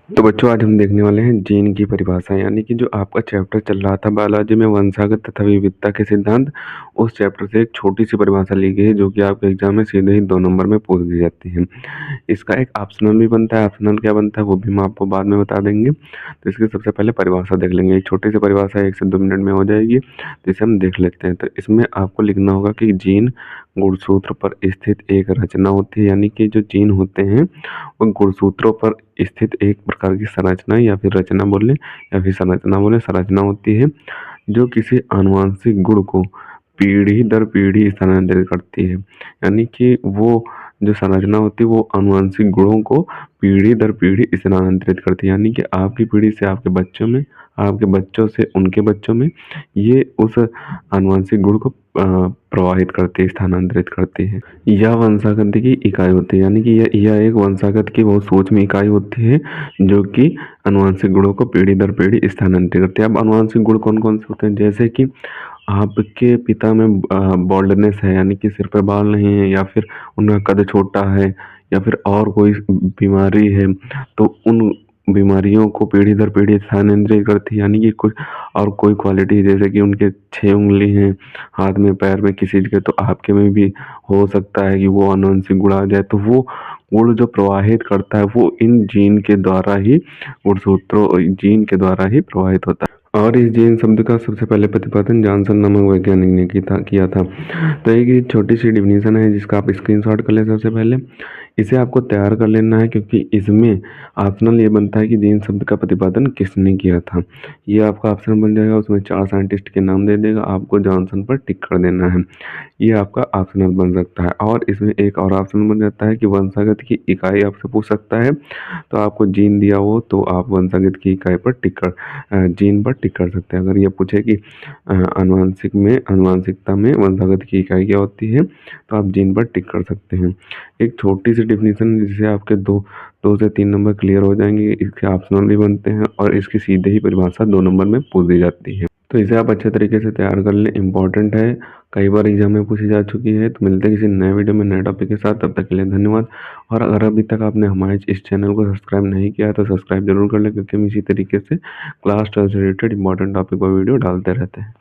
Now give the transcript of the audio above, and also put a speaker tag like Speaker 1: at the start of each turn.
Speaker 1: तो बच्चों आज हम देखने वाले हैं जीन की परिभाषा यानी कि जो आपका चैप्टर चल रहा था बायोलॉजी में वंशागत तथा विविधता के सिद्धांत। उस चैप्टर से एक छोटी सी परिभाषा ली गई है जो कि आपके एग्जाम में सीधे ही 2 नंबर में पूछ दी जाती है। इसका एक ऑप्शनल भी बनता है, ऑप्शनल क्या बनता है वो भी हम आपको बाद में बता देंगे। तो इसकी सबसे पहले परिभाषा देख लेंगे, एक छोटी सी परिभाषा 1 से 2 मिनट में हो जाएगी, तो इसे हम देख लेते हैं। तो इसमें आपको लिखना होगा कि जीन गुणसूत्र पर स्थित एक रचना होती है, यानी कि जो जीन होते हैं वो गुणसूत्रों पर स्थित एक प्रकार की संरचना या फिर रचना बोले या फिर संरचना बोले संरचना होती है जो किसी आनुवंशिक गुण को पीढ़ी दर पीढ़ी स्थानांतरित करती है। यानी कि वो जो संरचना होती है वो आनुवंशिक गुणों को पीढ़ी दर पीढ़ी स्थानांतरित करती है, यानी कि आपकी पीढ़ी से आपके बच्चों में, आपके बच्चों से उनके बच्चों में ये उस आनुवंशिक गुण को प्रवाहित करती है, स्थानांतरित करती है। यह वंशागत की इकाई होती है, यानी कि यह एक वंशागत की बहुत सूक्ष्म इकाई होती है जो कि आनुवंशिक गुणों को पीढ़ी दर पीढ़ी स्थानांतरित करती है। अब आनुवंशिक गुण कौन कौन से होते हैं, जैसे कि आपके पिता में बॉल्डनेस है, यानी कि सिर पे बाल नहीं है, या फिर उनका कद छोटा है, या फिर और कोई बीमारी है, तो उन बीमारियों को पीढ़ी दर पीढ़ी स्थानांतरित करती है। यानी कि कुछ और कोई क्वालिटी जैसे कि उनके 6 उंगली हैं हाथ में पैर में किसी के, तो आपके में भी हो सकता है कि वो आनुवंशिक गुण आ जाए, तो वो गुण जो प्रवाहित करता है वो इन जीन के द्वारा ही, गुणसूत्रों जीन के द्वारा ही प्रवाहित होता है। और इस जीन शब्द का सबसे पहले प्रतिपादन जॉनसन नामक वैज्ञानिक ने किया था। तो एक छोटी सी डिफिनीशन है जिसका आप स्क्रीनशॉट कर लें सबसे पहले। इसे आपको तैयार कर लेना है क्योंकि इसमें ऑप्शनल ये बनता है कि जीन शब्द का प्रतिपादन किसने किया था। ये आपका ऑप्शन बन जाएगा, उसमें 4 साइंटिस्ट के नाम दे देगा, आपको जॉनसन पर टिक कर देना है। ये आपका ऑप्शनल बन सकता है। और इसमें एक और ऑप्शन बन जाता है कि वंशागत की इकाई आपसे पूछ सकता है, तो आपको जीन दिया हो तो आप वंशागत की इकाई पर टिक कर जीन पर टिक कर सकते हैं। अगर ये पूछे कि आनुवंशिकता में वंशागत की इकाई क्या होती है, तो आप जीन पर टिक कर सकते हैं। एक छोटी सी डिफिनीशन जिससे आपके दो से 3 नंबर क्लियर हो जाएंगे। इसके ऑप्शनल भी बनते हैं और इसकी सीधे ही परिभाषा 2 नंबर में पूछ दी जाती है। तो इसे आप अच्छे तरीके से तैयार कर लें, इंपॉर्टेंट है, कई बार एग्जाम में पूछी जा चुकी है। तो मिलते हैं किसी नए वीडियो में नए टॉपिक के साथ, तब तक के लिए धन्यवाद। और अगर अभी तक आपने हमारे इस चैनल को सब्सक्राइब नहीं किया है तो सब्सक्राइब जरूर कर लें, क्योंकि हम इसी तरीके से क्लास 12 से रिलेटेड इंपॉर्टेंट टॉपिक पर वीडियो डालते रहते हैं।